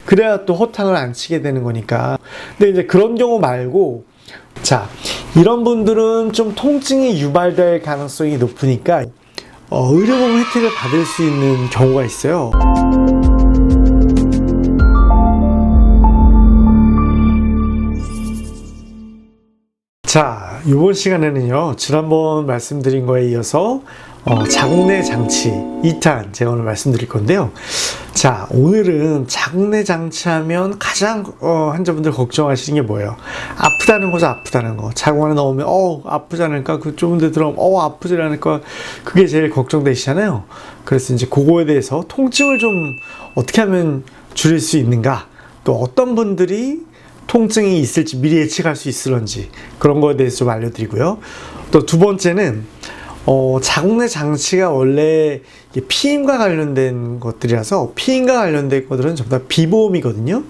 그래야 또 허탕을 안 치게 되는 거니까. 근데 이제 그런 경우 말고, 자, 이런 분들은 좀 통증이 유발될 가능성이 높으니까 의료보험 혜택을 받을 수 있는 경우가 있어요. 자, 이번 시간에는요, 지난번 말씀드린 거에 이어서 자궁내 장치 2탄 제가 오늘 말씀드릴 건데요. 자, 오늘은 자궁내 장치하면 가장 환자분들 걱정하시는 게 뭐예요? 아프다는 거죠. 아프다는 거. 자궁 안에 넣으면 아프지 않을까? 그 좁은 데 들어오면 아프지 않을까? 그게 제일 걱정되시잖아요. 그래서 이제 그거에 대해서 통증을 좀 어떻게 하면 줄일 수 있는가? 또 어떤 분들이 통증이 있을지 미리 예측할 수 있을런지 그런 거에 대해서 좀 알려드리고요. 또 두 번째는 자궁내 장치가 원래 피임과 관련된 것들이라서 피임과 관련된 것들은 전부 다 비보험이거든요.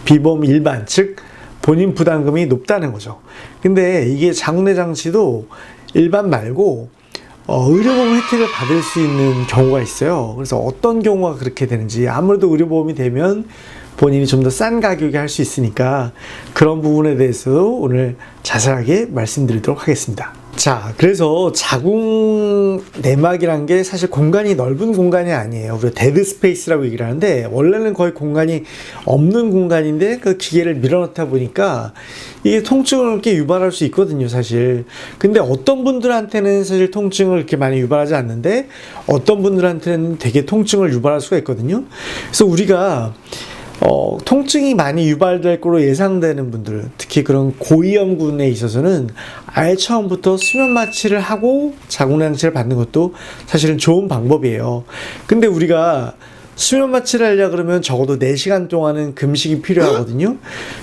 비보험 일반, 즉 본인 부담금이 높다는 거죠. 근데 이게 자궁내 장치도 일반 말고 의료보험 혜택을 받을 수 있는 경우가 있어요. 그래서 어떤 경우가 그렇게 되는지, 아무래도 의료보험이 되면 본인이 좀 더 싼 가격에 할 수 있으니까 그런 부분에 대해서도 오늘 자세하게 말씀드리도록 하겠습니다. 자, 그래서 자궁 내막이란 게 사실 공간이 넓은 공간이 아니에요. 우리가 데드 스페이스라고 얘기를 하는데, 원래는 거의 공간이 없는 공간인데 그 기계를 밀어넣다 보니까 이게 통증을 이렇게 유발할 수 있거든요, 사실. 근데 어떤 분들한테는 사실 통증을 이렇게 많이 유발하지 않는데 어떤 분들한테는 되게 통증을 유발할 수가 있거든요. 그래서 우리가 통증이 많이 유발될 걸로 예상되는 분들, 특히 그런 고위험군에 있어서는 아예 처음부터 수면 마취를 하고 자궁내 장치를 받는 것도 사실은 좋은 방법이에요. 근데 우리가 수면 마취를 하려고 그러면 적어도 4시간 동안은 금식이 필요하거든요.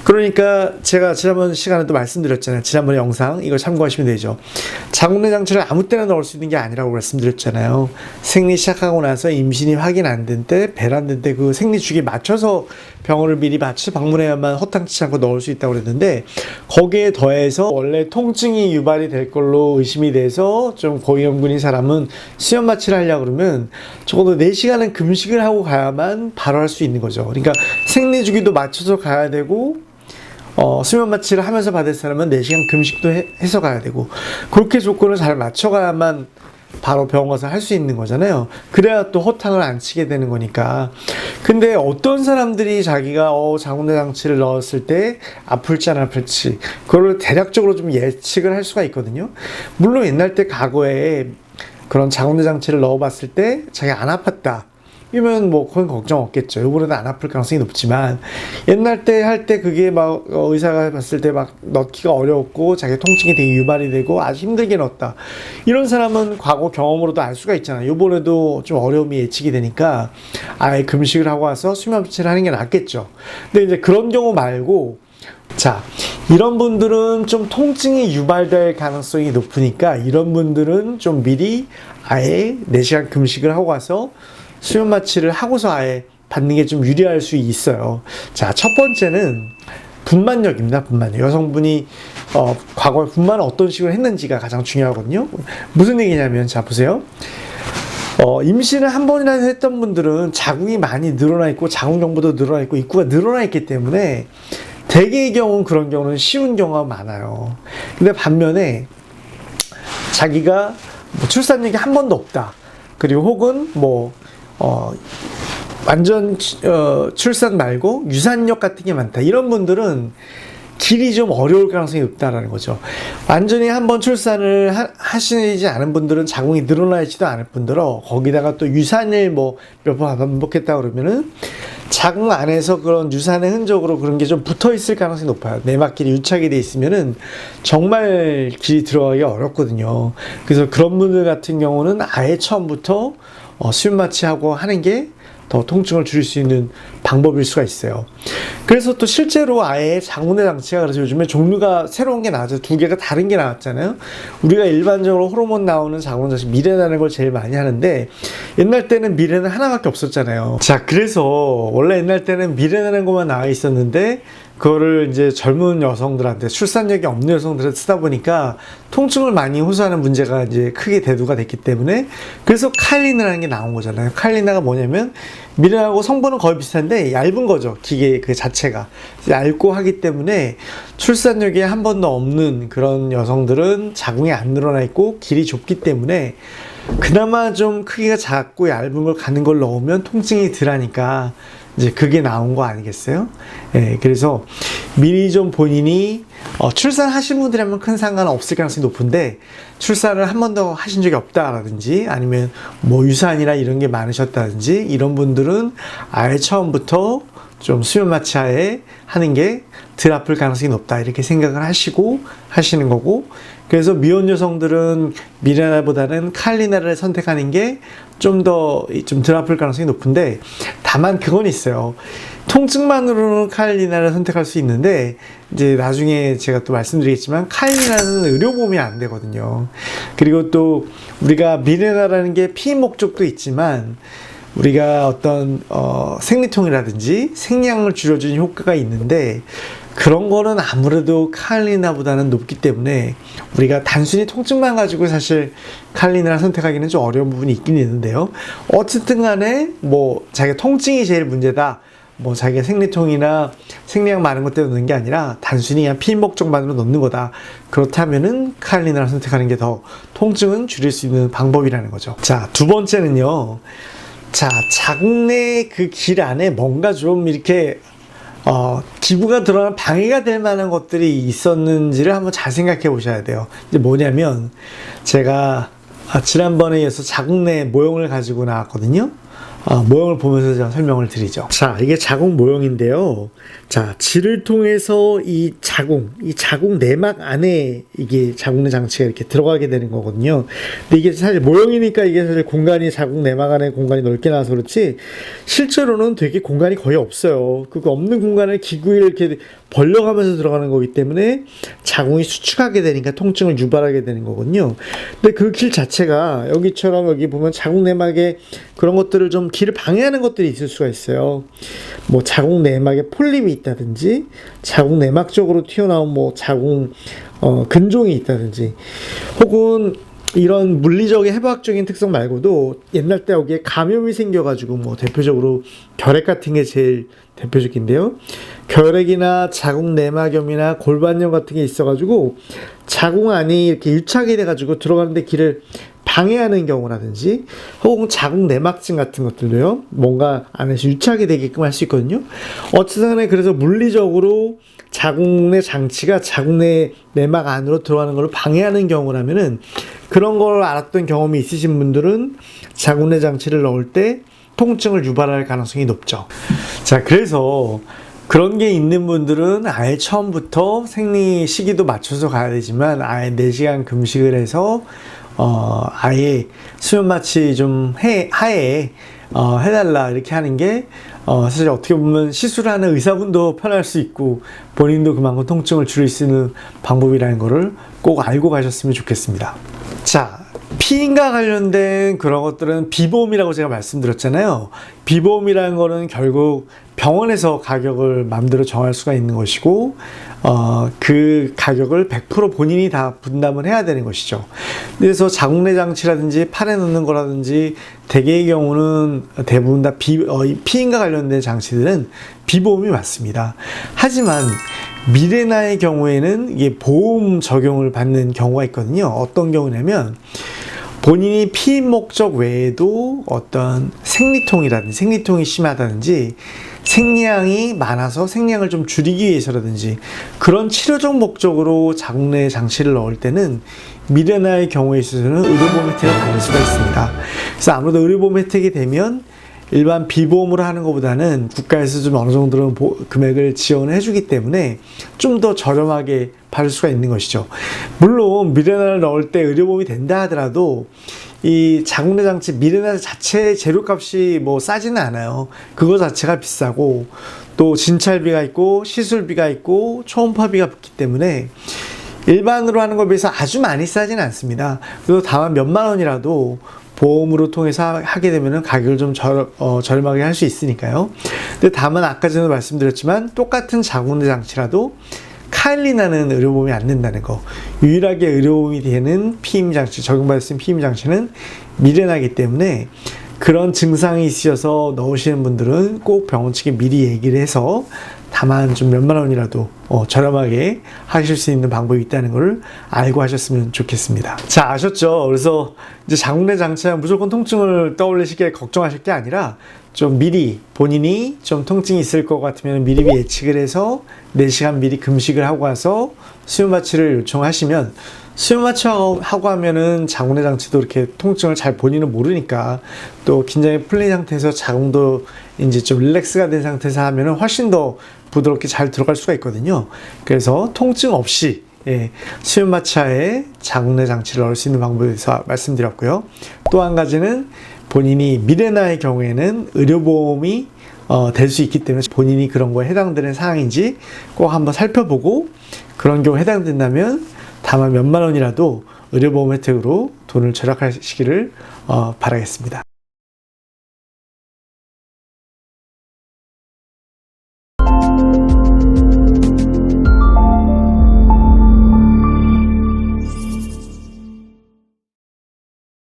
그러니까 제가 지난번 시간에 또 말씀드렸잖아요. 지난번 영상 이걸 참고하시면 되죠. 자궁내 장치를 아무 때나 넣을 수 있는 게 아니라고 말씀드렸잖아요. 생리 시작하고 나서 임신이 확인 안 된 때, 배 안 된 때 그 생리 주기에 맞춰서 병원을 미리 맞춰서 방문해야만 허탕치지 않고 넣을 수 있다고 그랬는데, 거기에 더해서 원래 통증이 유발이 될 걸로 의심이 돼서 좀 고위험군인 사람은 수면 마취를 하려고 그러면 적어도 4시간은 금식을 하고 가야만 바로 할 수 있는 거죠. 그러니까 생리 주기도 맞춰서 가야 되고, 수면 마취를 하면서 받을 사람은 4시간 금식도 해서 가야 되고, 그렇게 조건을 잘 맞춰가야만 바로 병원 가서 할 수 있는 거잖아요. 그래야 또 허탕을 안 치게 되는 거니까. 근데 어떤 사람들이 자기가 자궁내 장치를 넣었을 때 아플지 안 아플지 그걸 대략적으로 좀 예측을 할 수가 있거든요. 물론 옛날 때 과거에 그런 자궁내 장치를 넣어봤을 때 자기가 안 아팠다 이러면 뭐 그건 걱정 없겠죠. 이번에는 안 아플 가능성이 높지만, 옛날 때 할 때 그게 막 의사가 봤을 때 막 넣기가 어려웠고 자기 통증이 되게 유발이 되고 아주 힘들게 넣었다, 이런 사람은 과거 경험으로도 알 수가 있잖아요. 이번에도 좀 어려움이 예측이 되니까 아예 금식을 하고 와서 수면 마취를 하는 게 낫겠죠. 근데 이제 그런 경우 말고, 자, 이런 분들은 좀 통증이 유발될 가능성이 높으니까 이런 분들은 좀 미리 아예 4시간 금식을 하고 와서 수면 마취를 하고서 아예 받는 게 좀 유리할 수 있어요. 자, 첫 번째는 분만력입니다. 분만력. 여성분이 과거에 분만을 어떤 식으로 했는지가 가장 중요하거든요. 무슨 얘기냐면, 자, 보세요. 임신을 한 번이라도 했던 분들은 자궁이 많이 늘어나 있고 자궁 경부도 늘어나 있고 입구가 늘어나 있기 때문에 대개의 경우는 그런 경우는 쉬운 경우가 많아요. 근데 반면에 자기가 출산력이 한 번도 없다, 그리고 혹은 완전 출산 말고 유산력 같은 게 많다, 이런 분들은 길이 좀 어려울 가능성이 높다라는 거죠. 완전히 한번 출산을 하시지 않은 분들은 자궁이 늘어나 있지도 않을 뿐더러 거기다가 또 유산을 몇 번 반복했다 그러면은 자궁 안에서 그런 유산의 흔적으로 그런 게 좀 붙어 있을 가능성이 높아요. 내막길이 유착이 돼 있으면은 정말 길이 들어가기가 어렵거든요. 그래서 그런 분들 같은 경우는 아예 처음부터 수면 마취하고 하는 게 더 통증을 줄일 수 있는 방법일 수가 있어요. 그래서 또 실제로 아예 자궁내 장치가, 그래서 요즘에 종류가 새로운 게 나왔죠. 2개가 다른 게 나왔잖아요. 우리가 일반적으로 호르몬 나오는 자궁내 장치, 미레나는 걸 제일 많이 하는데, 옛날 때는 미레는 하나밖에 없었잖아요. 자, 그래서 원래 옛날 때는 미레나는 것만 나와 있었는데 그거를 이제 젊은 여성들한테, 출산력이 없는 여성들한테 쓰다 보니까 통증을 많이 호소하는 문제가 이제 크게 대두가 됐기 때문에, 그래서 카일리나라는 게 나온 거잖아요. 카일리나가 뭐냐면 미래나하고 성분은 거의 비슷한데 얇은 거죠. 기계 그 자체가 얇고 하기 때문에 출산력이 한 번도 없는 그런 여성들은 자궁이 안 늘어나 있고 길이 좁기 때문에 그나마 좀 크기가 작고 얇은 걸 가는 걸 넣으면 통증이 덜하니까 이제 그게 나온 거 아니겠어요? 예, 그래서 미리 좀 본인이 출산하신 분들이라면 큰 상관 없을 가능성이 높은데 출산을 한 번도 하신 적이 없다라든지 아니면 뭐 유산이나 이런 게 많으셨다든지 이런 분들은 아예 처음부터 좀 수면 마취하에 하는 게 덜 아플 가능성이 높다 이렇게 생각을 하시고 하시는 거고, 그래서 미혼 여성들은 미레나보다는 칼리나를 선택하는 게 좀 덜 아플 가능성이 높은데, 다만 그건 있어요. 통증만으로는 칼리나를 선택할 수 있는데 이제 나중에 제가 또 말씀드리겠지만 칼리나는 의료보험이 안 되거든요. 그리고 또 우리가 미레나라는 게 피임 목적도 있지만 우리가 어떤 생리통이라든지 생리량을 줄여주는 효과가 있는데 그런 거는 아무래도 칼리나보다는 높기 때문에 우리가 단순히 통증만 가지고 사실 칼리나를 선택하기는 좀 어려운 부분이 있긴 있는데요. 어쨌든 간에 뭐 자기가 통증이 제일 문제다, 뭐 자기가 생리통이나 생리량 많은 것 때문에 넣는 게 아니라 단순히 그냥 피임 목적만으로 넣는 거다, 그렇다면은 칼리나를 선택하는 게 더 통증은 줄일 수 있는 방법이라는 거죠. 자, 두 번째는요. 자, 자궁내 그 길 안에 뭔가 좀 이렇게 기부가 들어가는 방해가 될 만한 것들이 있었는지를 한번 잘 생각해 보셔야 돼요. 이제 뭐냐면 제가 지난번에 이어서 자궁내 모형을 가지고 나왔거든요. 모형을 보면서 제가 설명을 드리죠. 자, 이게 자궁 모형인데요. 자, 질을 통해서 이 자궁 내막 안에 이게 자궁내 장치가 이렇게 들어가게 되는 거거든요. 근데 이게 사실 모형이니까 이게 사실 공간이 자궁 내막 안에 공간이 넓게 나와서 그렇지 실제로는 되게 공간이 거의 없어요. 그 없는 공간을 기구에 이렇게 벌려가면서 들어가는 거기 때문에 자궁이 수축하게 되니까 통증을 유발하게 되는 거거든요. 근데 그 길 자체가 여기처럼 여기 보면 자궁 내막에 그런 것들을 좀 길을 방해하는 것들이 있을 수가 있어요. 뭐 자궁 내막에 폴립이 있다든지 자궁 내막 쪽으로 튀어나온 뭐 자궁 근종이 있다든지, 혹은 이런 물리적인 해부학적인 특성 말고도 옛날 때 여기에 감염이 생겨가지고 뭐 대표적으로 결핵 같은 게 제일 대표적인데요. 결핵이나 자궁 내막염이나 골반염 같은 게 있어가지고 자궁 안이 이렇게 유착이 돼가지고 들어가는데 길을 방해하는 경우라든지, 혹은 자궁 내막증 같은 것들도요, 뭔가 안에서 유착이 되게끔 할 수 있거든요. 어쨌든 간에 그래서 물리적으로 자궁내 장치가 자궁내 내막 안으로 들어가는 걸 방해하는 경우라면은, 그런 걸 알았던 경험이 있으신 분들은 자궁내 장치를 넣을 때 통증을 유발할 가능성이 높죠. 자, 그래서 그런 게 있는 분들은 아예 처음부터 생리 시기도 맞춰서 가야 되지만 아예 4시간 금식을 해서 아예 수면 마취 좀 하에 해달라 이렇게 하는 게 사실 어떻게 보면 시술하는 의사분도 편할 수 있고 본인도 그만큼 통증을 줄일 수 있는 방법이라는 거를 꼭 알고 가셨으면 좋겠습니다. 자, 피임과 관련된 그런 것들은 비보험이라고 제가 말씀드렸잖아요. 비보험이라는 거는 결국 병원에서 가격을 마음대로 정할 수가 있는 것이고 그 가격을 100% 본인이 다 분담을 해야 되는 것이죠. 그래서 자궁내 장치라든지 팔에 넣는 거라든지 대개의 경우는 대부분 다 피임과 관련된 장치들은 비보험이 맞습니다. 하지만 미레나의 경우에는 이게 보험 적용을 받는 경우가 있거든요. 어떤 경우냐면 본인이 피임 목적 외에도 어떤 생리통이 심하다든지 생리량이 많아서 생리량을 좀 줄이기 위해서라든지 그런 치료적 목적으로 자궁내 장치를 넣을 때는 미레나의 경우에 있어서는 의료보험 혜택을 받을 수가 있습니다. 그래서 아무래도 의료보험 혜택이 되면 일반 비보험으로 하는 것보다는 국가에서 좀 어느 정도는 금액을 지원을 해주기 때문에 좀 더 저렴하게 받을 수가 있는 것이죠. 물론 미레나를 넣을 때 의료보험이 된다 하더라도 이 자궁내 장치 미레나 자체 재료값이 뭐 싸지는 않아요. 그거 자체가 비싸고 또 진찰비가 있고 시술비가 있고 초음파비가 붙기 때문에 일반으로 하는 것에 비해서 아주 많이 싸지는 않습니다. 그래서 다만 몇만 원이라도 보험으로 통해서 하게 되면 가격을 좀 저렴하게 할 수 있으니까요. 근데 다만 아까 전에 말씀드렸지만 똑같은 자궁내 장치라도 칼리나는 의료보험이 안 된다는 거. 유일하게 의료보험이 되는 피임 장치, 적용받을 수 있는 피임 장치는 미레나이기 때문에 그런 증상이 있으셔서 넣으시는 분들은 꼭 병원 측에 미리 얘기를 해서 다만 좀 몇만 원이라도 저렴하게 하실 수 있는 방법이 있다는 걸 알고 하셨으면 좋겠습니다. 자, 아셨죠? 그래서 이제 장내 장치하면 무조건 통증을 떠올리시게 걱정하실 게 아니라 좀 미리 본인이 좀 통증이 있을 것 같으면 미리 예측을 해서 4시간 미리 금식을 하고 와서 수면 마취를 요청하시면, 수면 마취하고 하면은 장내 장치도 이렇게 통증을 잘 본인은 모르니까 또 긴장이 풀린 상태에서 자궁도 이제 좀 릴렉스가 된 상태에서 하면은 훨씬 더 부드럽게 잘 들어갈 수가 있거든요. 그래서 통증 없이 수면 마취하에 장내 장치를 넣을 수 있는 방법에 대해서 말씀드렸고요. 또 한 가지는 본인이 미레나의 경우에는 의료보험이 될 수 있기 때문에 본인이 그런 거에 해당되는 사항인지 꼭 한번 살펴보고, 그런 경우 해당된다면 다만 몇만 원이라도 의료보험 혜택으로 돈을 절약하시기를 바라겠습니다.